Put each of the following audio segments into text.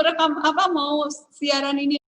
rekam apa, mau siaran ini.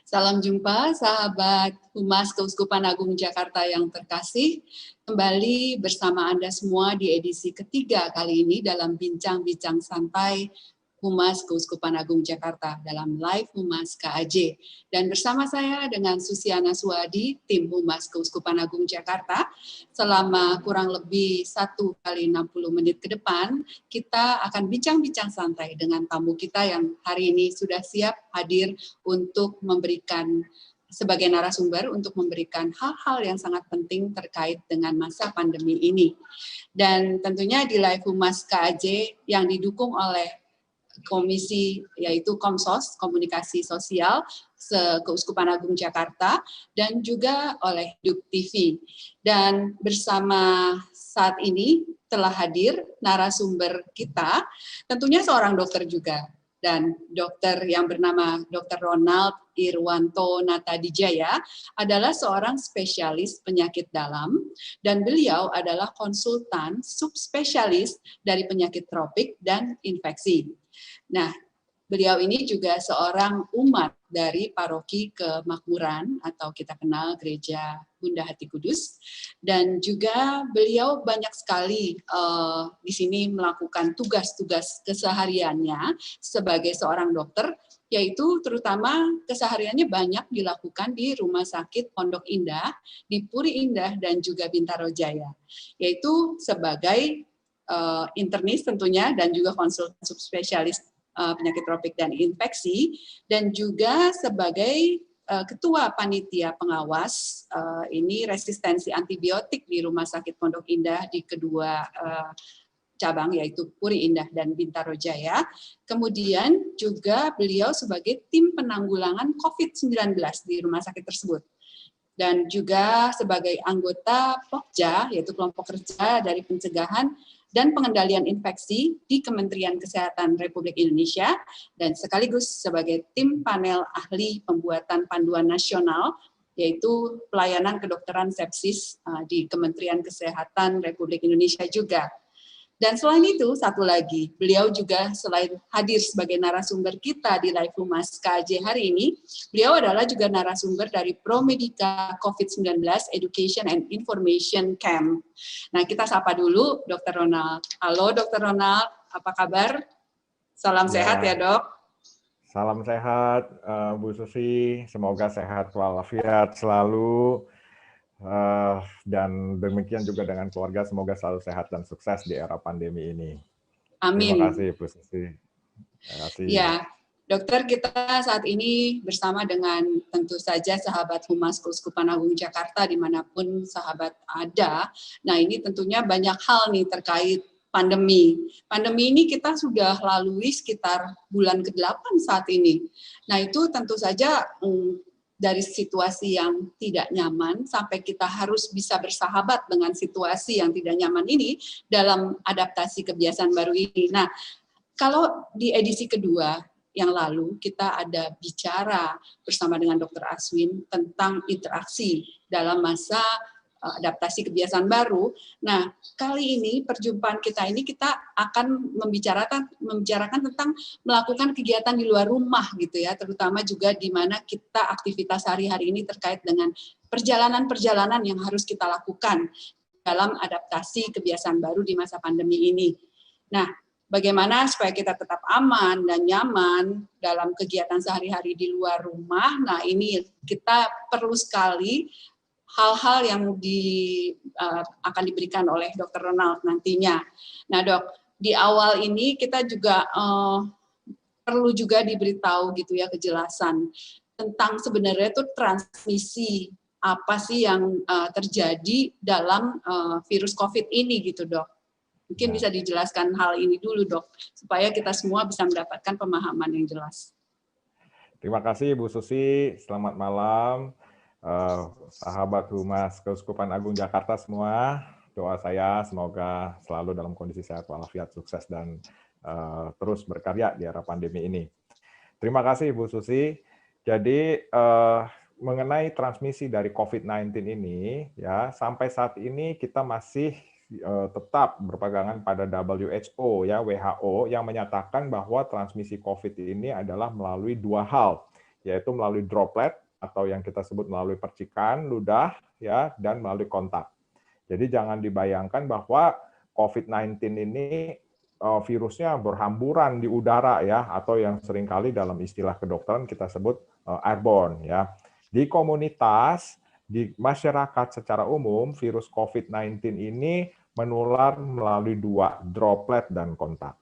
Salam jumpa sahabat Humas Keuskupan Agung Jakarta yang terkasih. Kembali bersama Anda semua di edisi ketiga kali ini dalam bincang-bincang santai Humas Keuskupan Agung Jakarta dalam live Humas KAJ. Dan bersama saya dengan Susiana Suwadi, tim Humas Keuskupan Agung Jakarta, selama kurang lebih 1 kali 60 menit ke depan, kita akan bincang-bincang santai dengan tamu kita yang hari ini sudah siap hadir untuk memberikan sebagai narasumber untuk memberikan hal-hal yang sangat penting terkait dengan masa pandemi ini. Dan tentunya di live Humas KAJ yang didukung oleh komisi yaitu Komsos, Komunikasi Sosial Keuskupan Agung Jakarta, dan juga oleh Duk TV. Dan bersama saat ini telah hadir narasumber kita, tentunya seorang dokter juga, dan dokter yang bernama Dr. Ronald Irwanto Natadijaya adalah seorang spesialis penyakit dalam, dan beliau adalah konsultan subspesialis dari penyakit tropik dan infeksi. Nah, Beliau ini juga seorang umat dari Paroki Kemakmuran atau kita kenal Gereja Bunda Hati Kudus, dan juga beliau banyak sekali di sini melakukan tugas-tugas kesehariannya sebagai seorang dokter, yaitu terutama kesehariannya banyak dilakukan di Rumah Sakit Pondok Indah, di Puri Indah, dan juga Bintaro Jaya, yaitu sebagai internis tentunya, dan juga konsultan subspesialis penyakit tropik dan infeksi, dan juga sebagai ketua panitia pengawas ini resistensi antibiotik di Rumah Sakit Pondok Indah di kedua cabang, yaitu Puri Indah dan Bintaro Jaya. Kemudian juga beliau sebagai tim penanggulangan COVID-19 di rumah sakit tersebut. Dan juga sebagai anggota POKJA, yaitu kelompok kerja dari pencegahan dan pengendalian infeksi di Kementerian Kesehatan Republik Indonesia, dan sekaligus sebagai tim panel ahli pembuatan panduan nasional, yaitu pelayanan kedokteran sepsis di Kementerian Kesehatan Republik Indonesia juga. Dan selain itu, satu lagi, beliau juga selain hadir sebagai narasumber kita di Live Humas KJ hari ini, beliau adalah juga narasumber dari ProMedica COVID-19 Education and Information Camp. Nah, kita sapa dulu Dr. Ronald. Halo Dr. Ronald, apa kabar? Salam sehat ya dok. Salam sehat Bu Susi, semoga sehat walafiat selalu. Dan demikian juga dengan keluarga, semoga selalu sehat dan sukses di era pandemi ini. Amin. Terima kasih, Bu Susi. Terima kasih. Ya, dokter, kita saat ini bersama dengan tentu saja sahabat Humas Keuskupan Agung Jakarta dimanapun sahabat ada. Nah, ini tentunya banyak hal nih terkait pandemi. Pandemi ini kita sudah lalui sekitar bulan ke-8 saat ini. Nah, itu tentu saja dari situasi yang tidak nyaman sampai kita harus bisa bersahabat dengan situasi yang tidak nyaman ini dalam adaptasi kebiasaan baru ini. Nah, kalau di edisi kedua yang lalu kita ada bicara bersama dengan Dr. Aswin tentang interaksi dalam masa adaptasi kebiasaan baru. Nah, kali ini perjumpaan kita ini kita akan membicarakan tentang melakukan kegiatan di luar rumah gitu ya, terutama juga di mana kita aktivitas sehari-hari ini terkait dengan perjalanan-perjalanan yang harus kita lakukan dalam adaptasi kebiasaan baru di masa pandemi ini. Nah, bagaimana supaya kita tetap aman dan nyaman dalam kegiatan sehari-hari di luar rumah. Nah, ini kita perlu sekali hal-hal yang akan diberikan oleh Dr. Ronald nantinya. Nah, Dok, di awal ini kita juga perlu juga diberitahu gitu ya kejelasan tentang sebenarnya itu transmisi apa sih yang terjadi dalam virus COVID ini gitu, Dok. Mungkin bisa dijelaskan hal ini dulu, Dok, supaya kita semua bisa mendapatkan pemahaman yang jelas. Terima kasih, Bu Susi. Selamat malam, sahabat Humas Keuskupan Agung Jakarta semua. Doa saya semoga selalu dalam kondisi sehat walafiat, sukses, dan terus berkarya di era pandemi ini. Terima kasih, Bu Susi. Jadi, mengenai transmisi dari COVID-19 ini, ya sampai saat ini kita masih tetap berpegangan pada WHO ya, WHO yang menyatakan bahwa transmisi COVID ini adalah melalui dua hal, yaitu melalui droplet atau yang kita sebut melalui percikan ludah ya, dan melalui kontak. Jadi jangan dibayangkan bahwa COVID-19 ini virusnya berhamburan di udara ya, atau yang seringkali dalam istilah kedokteran kita sebut airborne ya. Di komunitas, di masyarakat secara umum, virus COVID-19 ini menular melalui dua, droplet dan kontak.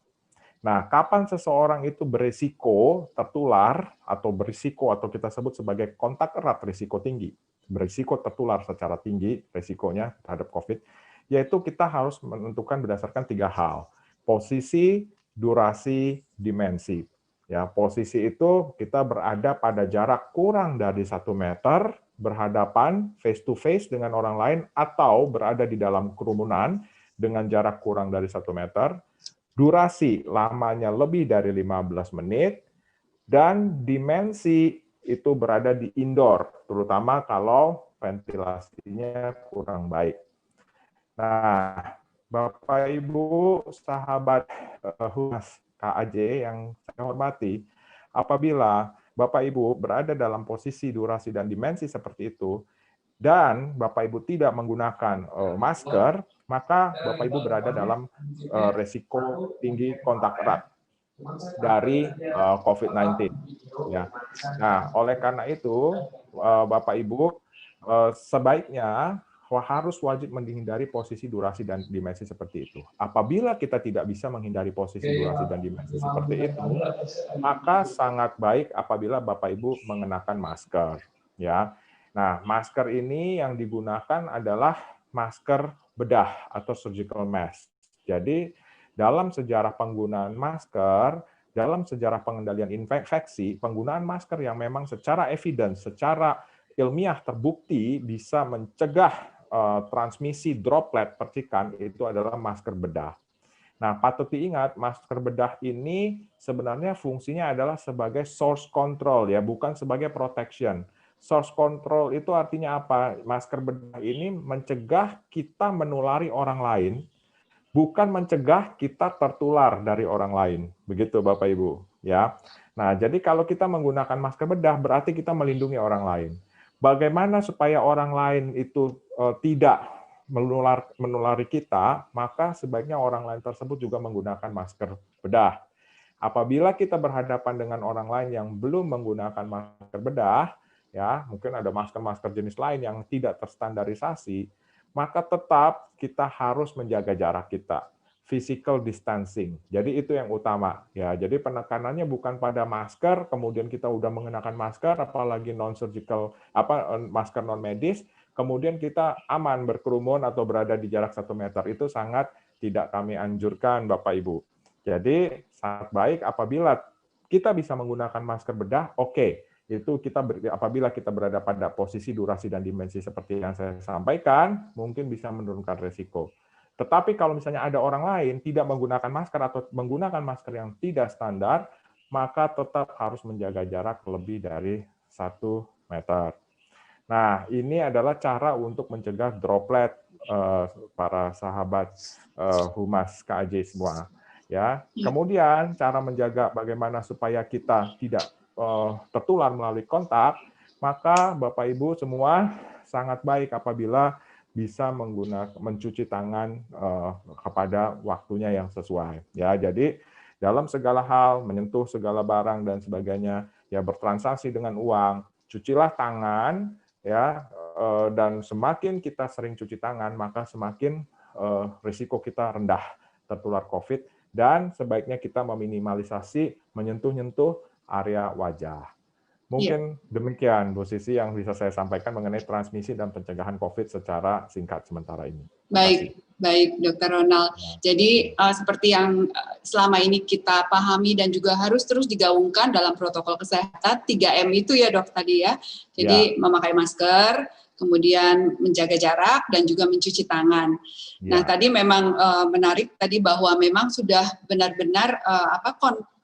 Nah, kapan seseorang itu berisiko tertular atau berisiko atau kita sebut sebagai kontak erat risiko tinggi, berisiko tertular secara tinggi risikonya terhadap COVID, yaitu kita harus menentukan berdasarkan tiga hal, posisi, durasi, dimensi. Ya, posisi itu kita berada pada jarak kurang dari 1 meter, berhadapan face to face dengan orang lain, atau berada di dalam kerumunan dengan jarak kurang dari 1 meter, durasi lamanya lebih dari 15 menit, dan dimensi itu berada di indoor, terutama kalau ventilasinya kurang baik. Nah, Bapak Ibu sahabat Humas KAJ yang saya hormati, apabila Bapak Ibu berada dalam posisi, durasi, dan dimensi seperti itu, dan Bapak Ibu tidak menggunakan masker, maka Bapak Ibu berada dalam resiko tinggi kontak erat dari COVID-19. Ya. Nah, oleh karena itu, Bapak Ibu sebaiknya harus wajib menghindari posisi, durasi, dan dimensi seperti itu. Apabila kita tidak bisa menghindari posisi, durasi, dan dimensi seperti itu, maka sangat baik apabila Bapak Ibu mengenakan masker. Ya. Nah, masker ini yang digunakan adalah masker bedah atau surgical mask. Jadi, dalam sejarah penggunaan masker, dalam sejarah pengendalian infeksi, penggunaan masker yang memang secara evidence, secara ilmiah terbukti bisa mencegah transmisi droplet percikan itu adalah masker bedah. Nah, patut diingat masker bedah ini sebenarnya fungsinya adalah sebagai source control ya, bukan sebagai protection. Source control itu artinya apa? Masker bedah ini mencegah kita menulari orang lain, bukan mencegah kita tertular dari orang lain. Begitu Bapak Ibu, ya. Nah, jadi kalau kita menggunakan masker bedah berarti kita melindungi orang lain. Bagaimana supaya orang lain itu tidak menulari kita, maka sebaiknya orang lain tersebut juga menggunakan masker bedah. Apabila kita berhadapan dengan orang lain yang belum menggunakan masker bedah, ya, mungkin ada masker-masker jenis lain yang tidak terstandarisasi, maka tetap kita harus menjaga jarak kita, physical distancing. Jadi itu yang utama ya. Jadi penekanannya bukan pada masker, kemudian kita udah mengenakan masker, apalagi non-surgical masker non medis, kemudian kita aman berkerumun atau berada di jarak 1 meter. Itu sangat tidak kami anjurkan Bapak Ibu. Jadi sangat baik apabila kita bisa menggunakan masker bedah, oke. Itu apabila kita berada pada posisi, durasi, dan dimensi seperti yang saya sampaikan, mungkin bisa menurunkan resiko. Tetapi kalau misalnya ada orang lain tidak menggunakan masker atau menggunakan masker yang tidak standar, maka tetap harus menjaga jarak lebih dari 1 meter. Nah, ini adalah cara untuk mencegah droplet para sahabat Humas KAJ semua. Ya. Kemudian cara menjaga bagaimana supaya kita tidak tertular melalui kontak, maka Bapak Ibu semua sangat baik apabila bisa mencuci tangan kepada waktunya yang sesuai. Ya, jadi dalam segala hal, menyentuh segala barang dan sebagainya, ya bertransaksi dengan uang, cucilah tangan, ya, dan semakin kita sering cuci tangan, maka semakin risiko kita rendah tertular COVID, dan sebaiknya kita meminimalisasi menyentuh-nyentuh area wajah. Mungkin demikian, Bu Sisi, yang bisa saya sampaikan mengenai transmisi dan pencegahan COVID secara singkat sementara ini. Baik, Dr. Ronald. Jadi seperti yang selama ini kita pahami dan juga harus terus digaungkan dalam protokol kesehatan, 3M itu ya Dok tadi ya. Jadi memakai masker, kemudian menjaga jarak, dan juga mencuci tangan. Nah, tadi memang menarik tadi bahwa memang sudah benar-benar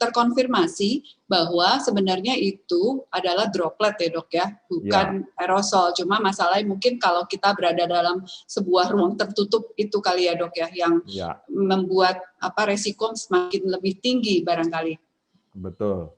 terkonfirmasi bahwa sebenarnya itu adalah droplet ya Dok ya, bukan aerosol. Cuma masalahnya mungkin kalau kita berada dalam sebuah ruang tertutup itu kali ya Dok ya, yang membuat resiko semakin lebih tinggi barangkali. Betul,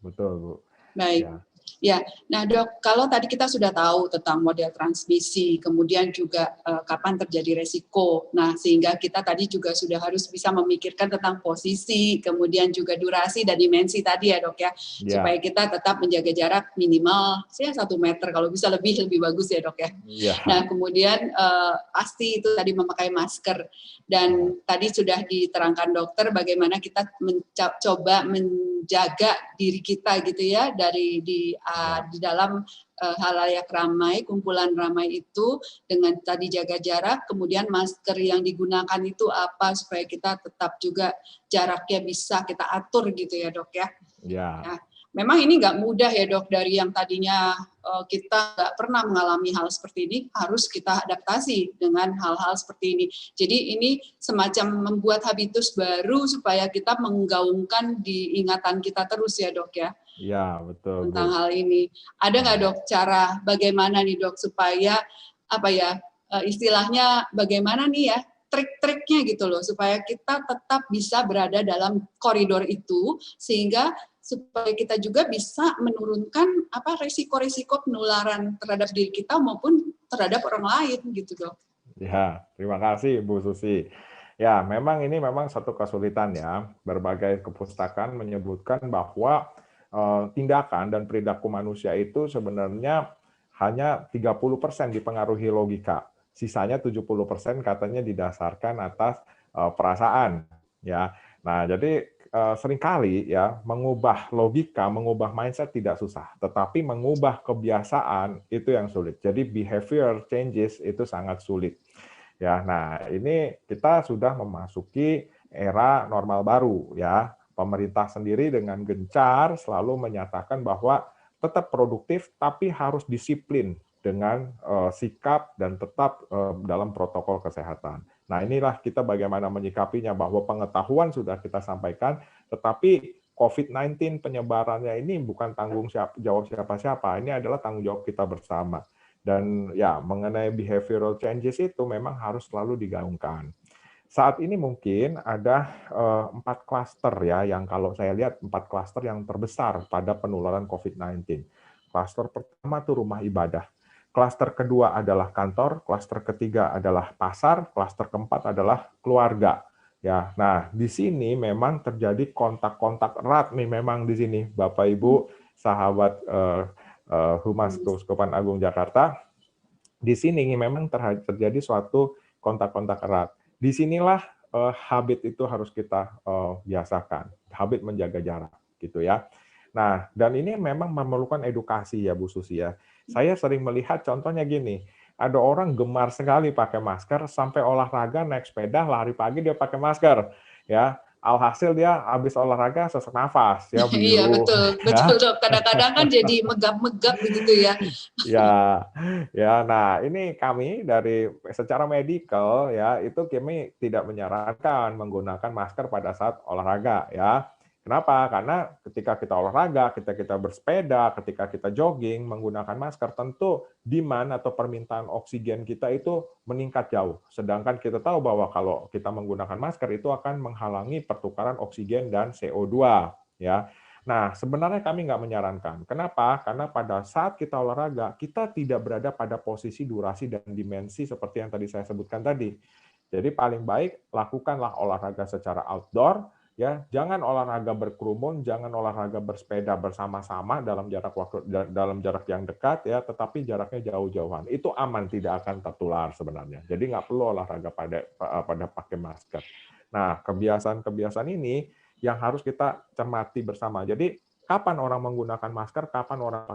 betul Bu. Baik. Ya, nah Dok, kalau tadi kita sudah tahu tentang model transmisi, kemudian juga kapan terjadi resiko, nah sehingga kita tadi juga sudah harus bisa memikirkan tentang posisi, kemudian juga durasi dan dimensi tadi ya Dok ya, supaya kita tetap menjaga jarak minimal 1 meter, kalau bisa lebih bagus ya Dok ya. Nah kemudian pasti itu tadi memakai masker, dan tadi sudah diterangkan dokter bagaimana kita mencoba menjaga diri kita gitu ya di dalam halayak ramai, kumpulan ramai itu dengan tadi jaga jarak, kemudian masker yang digunakan itu apa supaya kita tetap juga jaraknya bisa kita atur gitu ya Dok ya. Nah, memang ini nggak mudah ya Dok, dari yang tadinya kita nggak pernah mengalami hal seperti ini, harus kita adaptasi dengan hal-hal seperti ini. Jadi ini semacam membuat habitus baru supaya kita menggaungkan di ingatan kita terus ya Dok ya. Iya, betul. Tentang hal ini. Ada nggak Dok cara bagaimana nih Dok supaya istilahnya bagaimana nih ya, trik-triknya gitu loh, supaya kita tetap bisa berada dalam koridor itu, sehingga supaya kita juga bisa menurunkan resiko-resiko penularan terhadap diri kita maupun terhadap orang lain gitu, Dok. Ya, terima kasih Bu Susi. Ya, memang ini memang satu kesulitan ya. Berbagai kepustakaan menyebutkan bahwa tindakan dan perilaku manusia itu sebenarnya hanya 30% dipengaruhi logika. Sisanya 70% katanya didasarkan atas perasaan ya. Nah, jadi seringkali ya mengubah logika, mengubah mindset tidak susah, tetapi mengubah kebiasaan itu yang sulit. Jadi behavior changes itu sangat sulit. Ya, nah ini kita sudah memasuki era normal baru ya. Pemerintah sendiri dengan gencar selalu menyatakan bahwa tetap produktif tapi harus disiplin dengan sikap dan tetap dalam protokol kesehatan. Nah, inilah kita bagaimana menyikapinya bahwa pengetahuan sudah kita sampaikan, tetapi COVID-19 penyebarannya ini bukan tanggung jawab siapa-siapa, ini adalah tanggung jawab kita bersama. Dan ya, mengenai behavioral changes itu memang harus selalu digaungkan. Saat ini mungkin ada 4 klaster ya, yang kalau saya lihat 4 klaster yang terbesar pada penularan COVID-19. Klaster pertama itu rumah ibadah. Klaster kedua adalah kantor, klaster ketiga adalah pasar, klaster keempat adalah keluarga. Ya, nah di sini memang terjadi kontak-kontak erat nih memang di sini, Bapak Ibu, sahabat Humas Keuskupan Agung Jakarta. Di sini memang terjadi suatu kontak-kontak erat. Disinilah habit itu harus kita biasakan, habit menjaga jarak, gitu ya. Nah, dan ini memang memerlukan edukasi ya Bu Susi ya. Saya sering melihat contohnya gini, ada orang gemar sekali pakai masker, sampai olahraga naik sepeda, lari pagi dia pakai masker, ya. Alhasil dia habis olahraga sesak nafas, ya biru. Iya betul, betul Dok. Kadang-kadang kan jadi megap-megap begitu ya. Ya. Nah ini kami dari secara medikal ya itu kami tidak menyarankan menggunakan masker pada saat olahraga ya. Kenapa? Karena ketika kita olahraga, kita bersepeda, ketika kita jogging menggunakan masker, tentu demand atau permintaan oksigen kita itu meningkat jauh. Sedangkan kita tahu bahwa kalau kita menggunakan masker itu akan menghalangi pertukaran oksigen dan CO2 ya. Nah, sebenarnya kami nggak menyarankan. Kenapa? Karena pada saat kita olahraga, kita tidak berada pada posisi, durasi, dan dimensi seperti yang tadi saya sebutkan tadi. Jadi paling baik lakukanlah olahraga secara outdoor, ya. Jangan olahraga berkerumun, jangan olahraga bersepeda bersama-sama dalam jarak yang dekat, ya. Tetapi jaraknya jauh-jauhan. Itu aman, tidak akan tertular sebenarnya. Jadi nggak perlu olahraga pada pakai masker. Nah, kebiasaan-kebiasaan ini yang harus kita cermati bersama. Jadi kapan orang menggunakan masker, kapan orang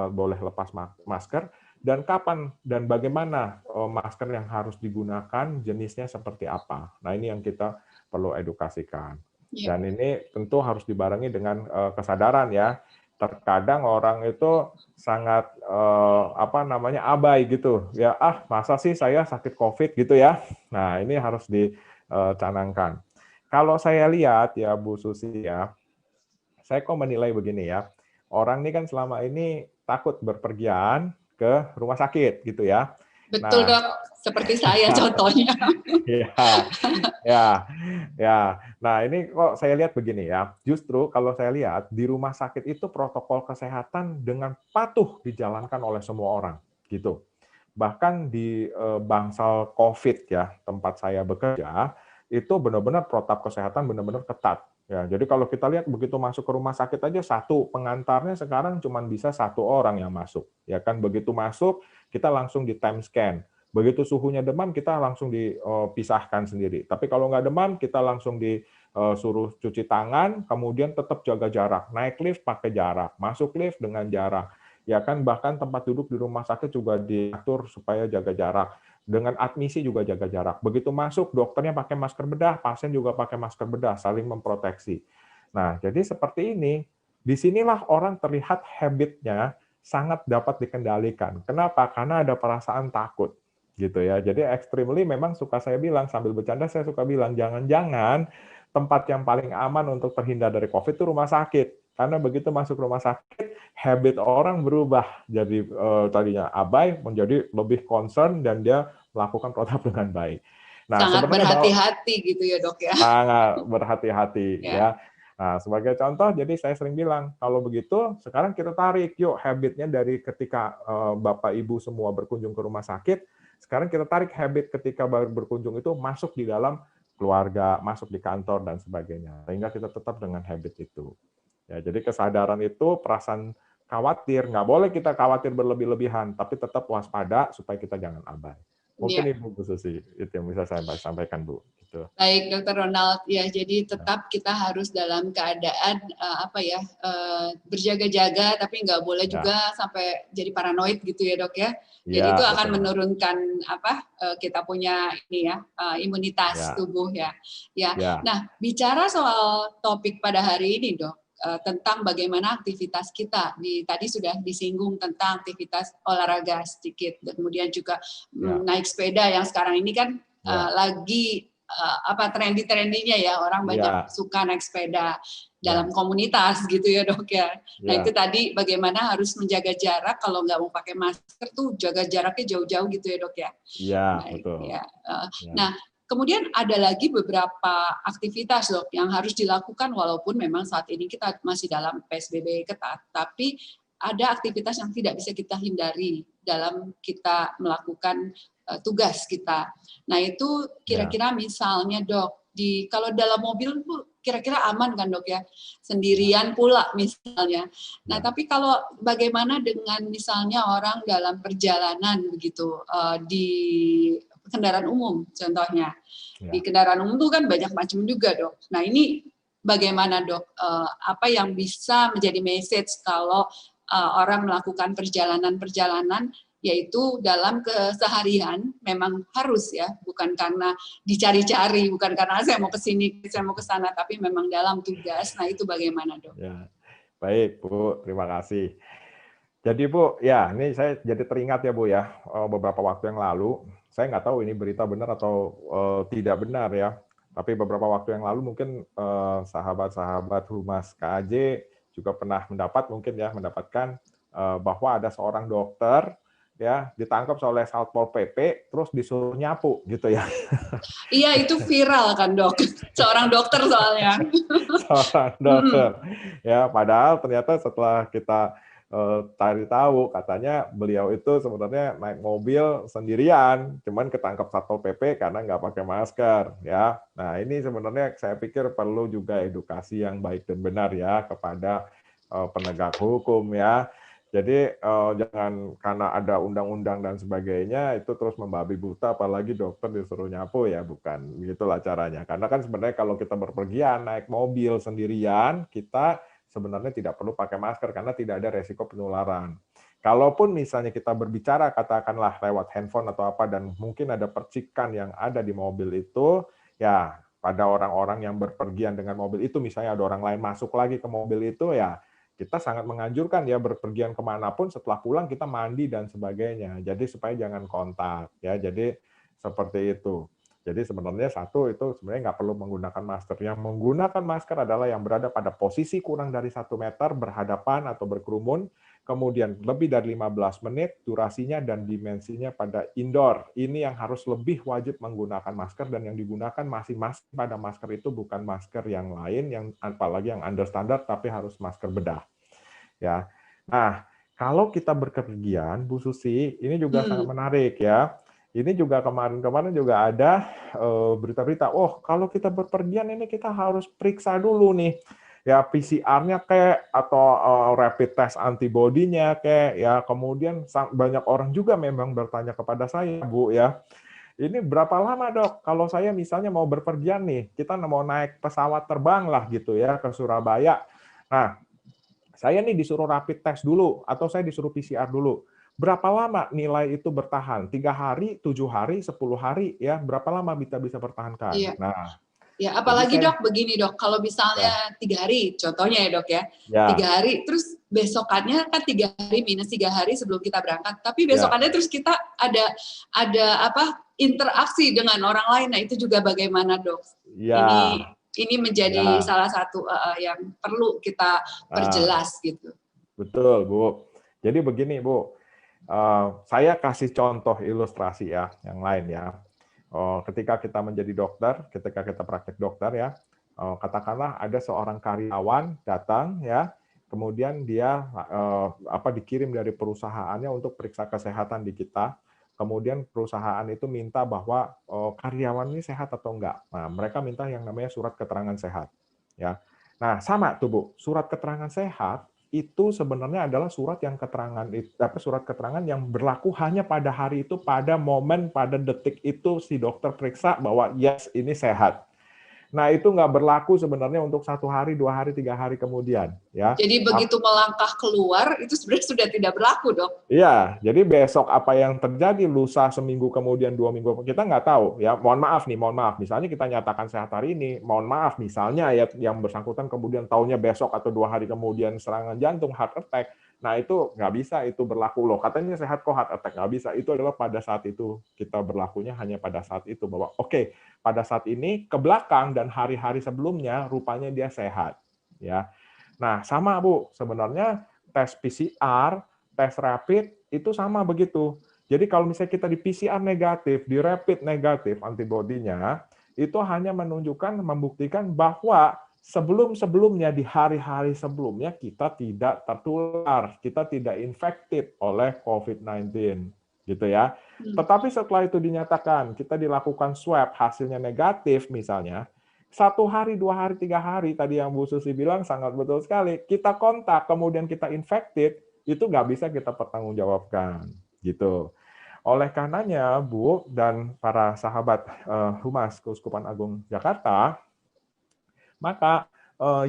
boleh lepas masker, dan kapan dan bagaimana masker yang harus digunakan, jenisnya seperti apa. Nah ini yang kita perlu edukasikan. Dan ini tentu harus dibarengi dengan kesadaran ya. Terkadang orang itu sangat abai gitu ya, masa sih saya sakit COVID gitu ya. Nah ini harus dicanangkan. Kalau saya lihat ya Bu Susi ya, saya kok menilai begini ya, orang ini kan selama ini takut berpergian ke rumah sakit gitu ya. Betul Dok, seperti saya contohnya. Ya. Nah ini kok saya lihat begini ya, justru kalau saya lihat di rumah sakit itu protokol kesehatan dengan patuh dijalankan oleh semua orang gitu. Bahkan di bangsal COVID ya, tempat saya bekerja, itu benar-benar protap kesehatan benar-benar ketat. Ya, jadi kalau kita lihat begitu masuk ke rumah sakit aja satu pengantarnya sekarang cuma bisa 1 orang yang masuk. Ya kan begitu masuk kita langsung di time scan. Begitu suhunya demam kita langsung dipisahkan sendiri. Tapi kalau nggak demam kita langsung disuruh cuci tangan, kemudian tetap jaga jarak. Naik lift pakai jarak, masuk lift dengan jarak. Ya kan bahkan tempat duduk di rumah sakit juga diatur supaya jaga jarak. Dengan admisi juga jaga jarak. Begitu masuk, dokternya pakai masker bedah, pasien juga pakai masker bedah, saling memproteksi. Nah, jadi seperti ini, disinilah orang terlihat habitnya sangat dapat dikendalikan. Kenapa? Karena ada perasaan takut. Gitu ya. Jadi extremely memang suka saya bilang, sambil bercanda saya suka bilang, jangan-jangan tempat yang paling aman untuk terhindar dari COVID itu rumah sakit. Karena begitu masuk rumah sakit, habit orang berubah. Jadi tadinya abai menjadi lebih concern dan dia melakukan protap dengan baik. Nah, sangat berhati-hati gitu ya Dok ya. Sangat berhati-hati ya. Nah, sebagai contoh, jadi saya sering bilang, kalau begitu sekarang kita tarik yuk habitnya dari ketika Bapak Ibu semua berkunjung ke rumah sakit, sekarang kita tarik habit ketika berkunjung itu masuk di dalam keluarga, masuk di kantor dan sebagainya. Sehingga kita tetap dengan habit itu. Ya, jadi kesadaran itu perasaan khawatir, nggak boleh kita khawatir berlebih-lebihan, tapi tetap waspada supaya kita jangan abai. Mungkin Ya. Ibu Bu Susi, itu yang bisa saya sampaikan, Bu. Gitu. Baik, Dokter Ronald. Ya, jadi tetap kita harus dalam keadaan berjaga-jaga, tapi nggak boleh juga sampai jadi paranoid gitu ya, Dok ya. Jadi itu akan menurunkan kita punya imunitas tubuh ya. Ya. Nah, bicara soal topik pada hari ini, Dok, tentang bagaimana aktivitas kita. Tadi sudah disinggung tentang aktivitas olahraga sedikit, kemudian juga naik sepeda yang sekarang ini kan lagi trendinya ya, orang banyak suka naik sepeda dalam komunitas gitu ya, Dok ya. Nah itu tadi bagaimana harus menjaga jarak, kalau nggak mau pakai masker tuh jaga jaraknya jauh-jauh gitu ya, Dok ya. Iya, betul. Ya. Nah, kemudian ada lagi beberapa aktivitas, Dok, yang harus dilakukan walaupun memang saat ini kita masih dalam PSBB ketat, tapi ada aktivitas yang tidak bisa kita hindari dalam kita melakukan tugas kita. Nah itu kira-kira misalnya, Dok, kalau dalam mobil kira-kira aman kan, Dok ya? Sendirian pula misalnya. Nah tapi kalau bagaimana dengan misalnya orang dalam perjalanan begitu di kendaraan umum contohnya. Di kendaraan umum itu kan banyak macam juga, Dok. Nah ini bagaimana, Dok? Apa yang bisa menjadi message kalau orang melakukan perjalanan-perjalanan, yaitu dalam keseharian memang harus ya, bukan karena dicari-cari, bukan karena saya mau ke sini, saya mau ke sana, tapi memang dalam tugas. Nah itu bagaimana, Dok? Ya. Baik, Bu. Terima kasih. Jadi Bu, ya ini saya jadi teringat ya Bu ya, beberapa waktu yang lalu, saya nggak tahu ini berita benar atau tidak benar ya, tapi beberapa waktu yang lalu mungkin sahabat-sahabat Humas KAJ juga pernah mendapatkan bahwa ada seorang dokter ya ditangkap oleh Satpol PP terus disuruh nyapu gitu ya. Iya, itu viral kan, Dok. Seorang dokter soalnya. Seorang dokter. Ya, padahal ternyata setelah kita cari tahu, katanya beliau itu sebenarnya naik mobil sendirian, cuman ketangkap Satpol PP karena nggak pakai masker, ya. Nah, ini sebenarnya saya pikir perlu juga edukasi yang baik dan benar ya kepada penegak hukum ya. Jadi jangan karena ada undang-undang dan sebagainya itu terus membabi buta, apalagi dokter disuruh nyapu ya, bukan begitulah caranya. Karena kan sebenarnya kalau kita berpergian naik mobil sendirian, kita sebenarnya tidak perlu pakai masker karena tidak ada resiko penularan. Kalaupun misalnya kita berbicara katakanlah lewat handphone atau apa dan mungkin ada percikan yang ada di mobil itu, ya pada orang-orang yang berpergian dengan mobil itu, misalnya ada orang lain masuk lagi ke mobil itu, ya kita sangat menganjurkan ya berpergian kemanapun setelah pulang kita mandi dan sebagainya. Jadi supaya jangan kontak ya. Jadi seperti itu. Jadi sebenarnya satu itu sebenarnya nggak perlu menggunakan masker. Yang menggunakan masker adalah yang berada pada posisi kurang dari 1 meter berhadapan atau berkerumun, kemudian lebih dari 15 menit durasinya dan dimensinya pada indoor. Ini yang harus lebih wajib menggunakan masker dan yang digunakan masing-masing pada masker itu bukan masker yang lain yang apalagi yang under standar tapi harus masker bedah. Ya. Nah, kalau kita berpergian, Bu Susi, ini juga sangat menarik ya. Ini juga kemarin-kemarin juga ada berita-berita, oh kalau kita berpergian ini kita harus periksa dulu nih, ya PCR-nya kayak atau rapid test antibody-nya kayak ya. Kemudian banyak orang juga memang bertanya kepada saya, Bu ya. Ini berapa lama, Dok? Kalau saya misalnya mau berpergian nih, kita mau naik pesawat terbang lah gitu ya ke Surabaya. Nah, saya nih disuruh rapid test dulu, atau saya disuruh PCR dulu. Berapa lama nilai itu bertahan? 3 hari, 7 hari, 10 hari, ya berapa lama kita bisa pertahankan? Iya. Nah, ya apalagi Dok, begini Dok, kalau misalnya 3 hari, contohnya ya Dok ya, 3 hari, terus besokannya kan 3 hari minus 3 hari sebelum kita berangkat, tapi besokannya terus kita ada interaksi dengan orang lain, nah itu juga bagaimana Dok? Ini menjadi salah satu yang perlu kita perjelas gitu. Betul, Bu. Jadi begini, Bu. Saya kasih contoh ilustrasi ya, yang lain ya. Ketika kita menjadi dokter, ketika kita praktek dokter ya, katakanlah ada seorang karyawan datang ya, kemudian dia dikirim dari perusahaannya untuk periksa kesehatan di kita. Kemudian perusahaan itu minta bahwa karyawan ini sehat atau enggak. Nah, mereka minta yang namanya surat keterangan sehat. Ya. Nah, sama tuh Bu, surat keterangan sehat itu sebenarnya adalah surat keterangan yang berlaku hanya pada hari itu, pada momen, pada detik itu si dokter periksa bahwa yes, ini sehat. Nah, itu nggak berlaku sebenarnya untuk 1 hari, 2 hari, 3 hari kemudian. Ya. Jadi begitu melangkah keluar, itu sebenarnya sudah tidak berlaku, Dok? Iya, jadi besok apa yang terjadi, lusa seminggu kemudian, 2 minggu, kita nggak tahu. Ya, mohon maaf. Misalnya kita nyatakan sehat hari ini, mohon maaf, misalnya ya yang bersangkutan kemudian taunya besok atau 2 hari kemudian serangan jantung, heart attack. Nah, itu nggak bisa itu berlaku loh. Katanya sehat kok, heart attack nggak bisa. Itu adalah pada saat itu, kita berlakunya hanya pada saat itu. Bahwa oke, pada saat ini ke belakang dan hari-hari sebelumnya rupanya dia sehat. Ya. Nah, sama Bu, sebenarnya tes PCR, tes rapid itu sama begitu. Jadi kalau misalnya kita di PCR negatif, di rapid negatif antibodinya, itu hanya menunjukkan, membuktikan bahwa sebelum-sebelumnya, di hari-hari sebelumnya, kita tidak tertular, kita tidak infected oleh COVID-19. Gitu ya. Tetapi setelah itu dinyatakan, kita dilakukan swab, hasilnya negatif misalnya, 1 hari, 2 hari, 3 hari, tadi yang Bu Susi bilang sangat betul sekali, kita kontak, kemudian kita infected, itu nggak bisa kita pertanggungjawabkan. Gitu. Oleh karenanya, Bu, dan para sahabat Humas Keuskupan Agung Jakarta, maka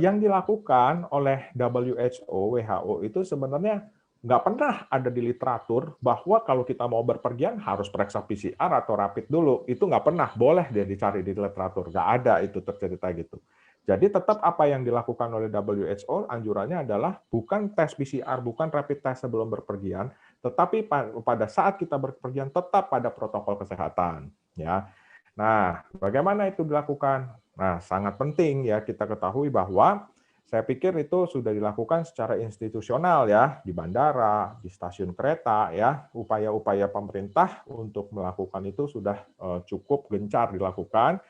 yang dilakukan oleh WHO itu sebenarnya nggak pernah ada di literatur bahwa kalau kita mau berpergian harus periksa PCR atau rapid dulu. Itu nggak pernah, boleh dia dicari di literatur. Nggak ada itu tercerita gitu. Jadi tetap apa yang dilakukan oleh WHO, anjurannya adalah bukan tes PCR, bukan rapid test sebelum berpergian, tetapi pada saat kita berpergian tetap pada protokol kesehatan. Ya. Nah, bagaimana itu dilakukan? Nah, sangat penting ya kita ketahui bahwa saya pikir itu sudah dilakukan secara institusional ya, di bandara, di stasiun kereta ya, upaya-upaya pemerintah untuk melakukan itu sudah cukup gencar dilakukan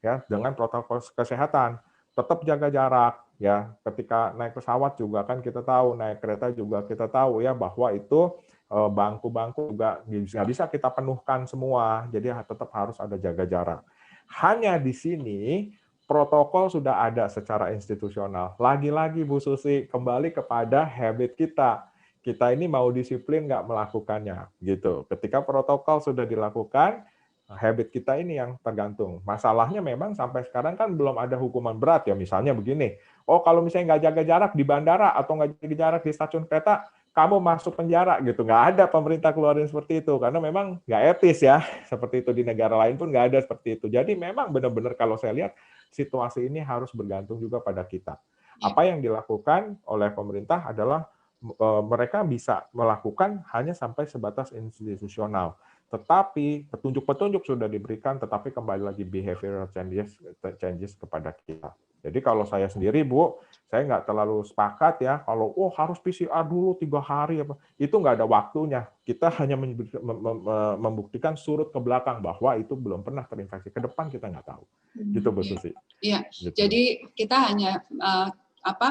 ya dengan protokol kesehatan. Tetap jaga jarak ya, ketika naik pesawat juga kan kita tahu, naik kereta juga kita tahu ya bahwa itu bangku-bangku juga nggak bisa kita penuhkan semua, jadi tetap harus ada jaga jarak. Hanya di sini protokol sudah ada secara institusional. Lagi-lagi Bu Susi, kembali kepada habit kita. Kita ini mau disiplin nggak melakukannya, gitu. Ketika protokol sudah dilakukan, habit kita ini yang tergantung. Masalahnya memang sampai sekarang kan belum ada hukuman berat ya. Misalnya begini, oh kalau misalnya nggak jaga jarak di bandara atau nggak jaga jarak di stasiun kereta, kamu masuk penjara gitu. Nggak ada pemerintah keluarin seperti itu karena memang nggak etis ya. Seperti itu di negara lain pun nggak ada seperti itu. Jadi memang benar-benar kalau saya lihat situasi ini harus bergantung juga pada kita. Apa yang dilakukan oleh pemerintah adalah mereka bisa melakukan hanya sampai sebatas institusional. Tetapi petunjuk-petunjuk sudah diberikan, tetapi kembali lagi behavioral changes kepada kita. Jadi kalau saya sendiri, Bu, saya nggak terlalu sepakat ya, kalau harus PCR dulu 3 hari, itu nggak ada waktunya. Kita hanya membuktikan surut ke belakang bahwa itu belum pernah terinfeksi. Ke depan kita nggak tahu. Gitu, Bu Susi. Iya, gitu. Jadi kita hanya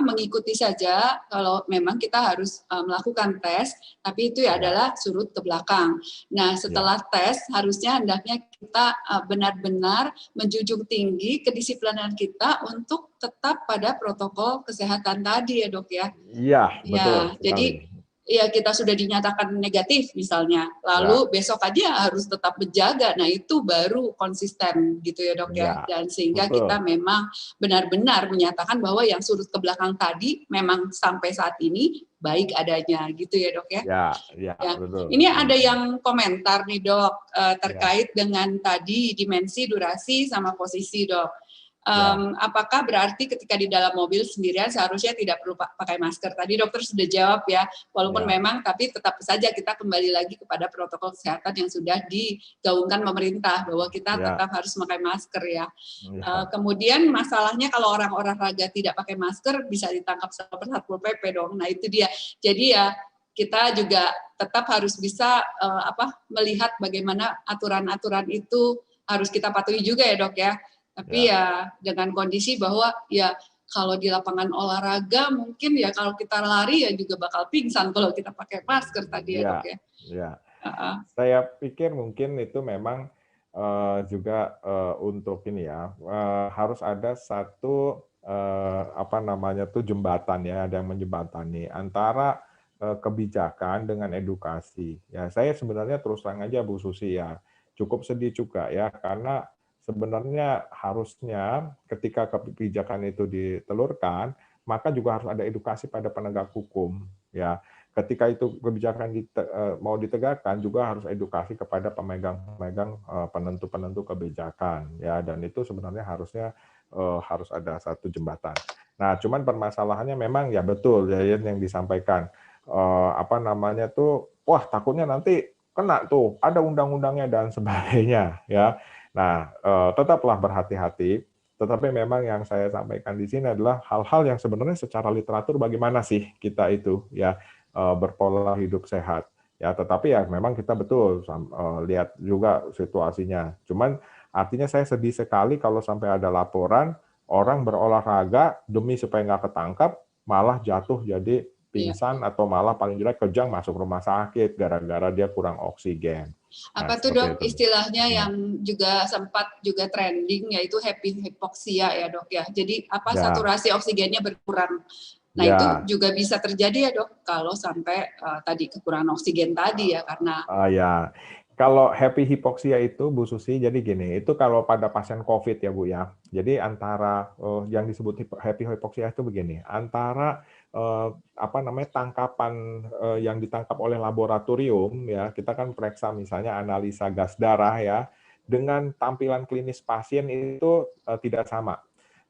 mengikuti saja kalau memang kita harus melakukan tes, tapi itu adalah surut ke belakang. Nah, setelah tes harusnya hendaknya kita benar-benar menjunjung tinggi kedisiplinan kita untuk tetap pada protokol kesehatan tadi ya, Dok ya. Iya, betul. Jadi ya kita sudah dinyatakan negatif misalnya, lalu besok aja harus tetap menjaga. Nah, itu baru konsisten gitu ya, Dok ya. Dan sehingga kita memang benar-benar menyatakan bahwa yang surut ke belakang tadi memang sampai saat ini baik adanya gitu ya, Dok ya. Ya, betul. Ini ada yang komentar nih, Dok, terkait dengan tadi dimensi, durasi sama posisi, Dok. Apakah berarti ketika di dalam mobil sendirian seharusnya tidak perlu pakai masker? Tadi dokter sudah jawab ya, walaupun memang tapi tetap saja kita kembali lagi kepada protokol kesehatan yang sudah digaungkan pemerintah bahwa kita tetap harus memakai masker ya. Kemudian masalahnya kalau orang olahraga tidak pakai masker bisa ditangkap sama Satpol PP dong. Nah itu dia. Jadi ya kita juga tetap harus bisa melihat bagaimana aturan-aturan itu harus kita patuhi juga ya, Dok ya. Tapi ya dengan kondisi bahwa ya kalau di lapangan olahraga mungkin ya kalau kita lari ya juga bakal pingsan kalau kita pakai masker tadi ya dok ya. Ya. Saya pikir mungkin itu memang juga untuk ini ya harus ada satu apa namanya tuh jembatan ya, ada yang menjembatani antara kebijakan dengan edukasi. Ya saya sebenarnya terus terang aja Bu Susi ya cukup sedih juga ya karena sebenarnya harusnya ketika kebijakan itu ditelurkan maka juga harus ada edukasi pada penegak hukum ya. Ketika itu kebijakan mau ditegakkan juga harus edukasi kepada pemegang penentu-penentu kebijakan ya, dan itu sebenarnya harusnya harus ada satu jembatan. Nah, cuman permasalahannya memang ya betul ya yang disampaikan apa namanya tuh, wah takutnya nanti kena tuh ada undang-undangnya dan sebagainya ya. Nah, tetaplah berhati-hati. Tetapi memang yang saya sampaikan di sini adalah hal-hal yang sebenarnya secara literatur bagaimana sih kita itu ya berpola hidup sehat. Ya, tetapi ya memang kita betul lihat juga situasinya. Cuman artinya saya sedih sekali kalau sampai ada laporan orang berolahraga demi supaya nggak ketangkap malah jatuh jadi pingsan atau malah paling jelek kejang masuk rumah sakit gara-gara dia kurang oksigen. Apa tuh dok istilahnya yang juga sempat juga trending yaitu happy hypoxia ya dok ya. Jadi apa saturasi oksigennya berkurang. Nah itu juga bisa terjadi ya dok kalau sampai tadi kekurangan oksigen tadi ya karena. Ya. Kalau happy hypoxia itu Bu Susi, jadi gini, itu kalau pada pasien COVID ya Bu ya. Jadi antara yang disebut happy hypoxia itu begini, antara apa namanya tangkapan yang ditangkap oleh laboratorium ya, kita kan periksa misalnya analisa gas darah ya, dengan tampilan klinis pasien itu tidak sama.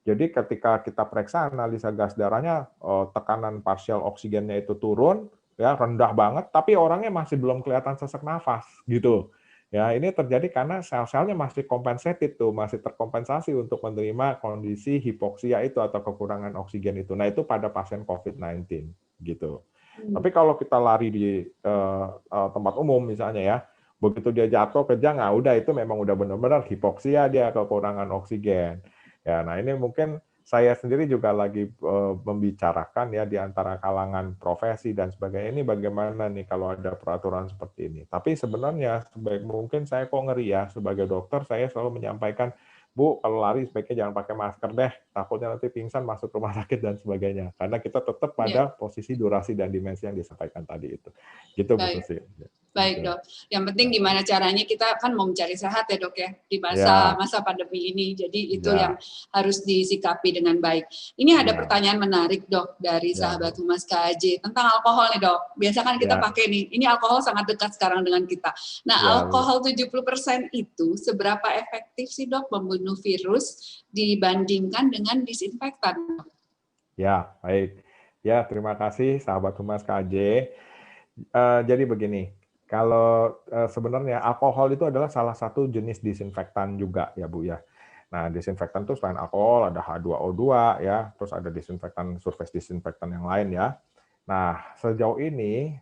Jadi ketika kita periksa analisa gas darahnya, tekanan parsial oksigennya itu turun, ya rendah banget, tapi orangnya masih belum kelihatan sesak nafas gitu. Ya ini terjadi karena sel-selnya masih compensated tuh, masih terkompensasi untuk menerima kondisi hipoksia itu atau kekurangan oksigen itu. Nah itu pada pasien COVID-19 gitu. Tapi kalau kita lari di tempat umum misalnya ya, begitu dia jatuh kejang, nah udah itu memang udah benar-benar hipoksia dia kekurangan oksigen. Ya, nah ini mungkin saya sendiri juga lagi membicarakan ya di antara kalangan profesi dan sebagainya ini bagaimana nih kalau ada peraturan seperti ini. Tapi sebenarnya sebaik mungkin saya kok ngeri ya sebagai dokter saya selalu menyampaikan Bu kalau lari sebaiknya jangan pakai masker deh takutnya nanti pingsan masuk rumah sakit dan sebagainya karena kita tetap pada posisi durasi dan dimensi yang disampaikan tadi itu. Gitu Bu Susi. Baik dok, yang penting gimana caranya kita kan mau mencari sehat ya dok ya di masa pandemi ini, jadi itu yang harus disikapi dengan baik. Ini ada pertanyaan menarik dok dari sahabat Humas KAJ tentang alkohol nih dok. Biasa kan kita pakai nih, ini alkohol sangat dekat sekarang dengan kita. Nah alkohol 70% itu seberapa efektif sih dok membunuh virus dibandingkan dengan disinfektan? Ya baik, ya terima kasih sahabat Humas KAJ. Jadi begini. Kalau sebenarnya alkohol itu adalah salah satu jenis disinfektan juga ya Bu ya. Nah disinfektan itu selain alkohol ada H2O2 ya, terus ada disinfektan surface disinfektan yang lain ya. Nah sejauh ini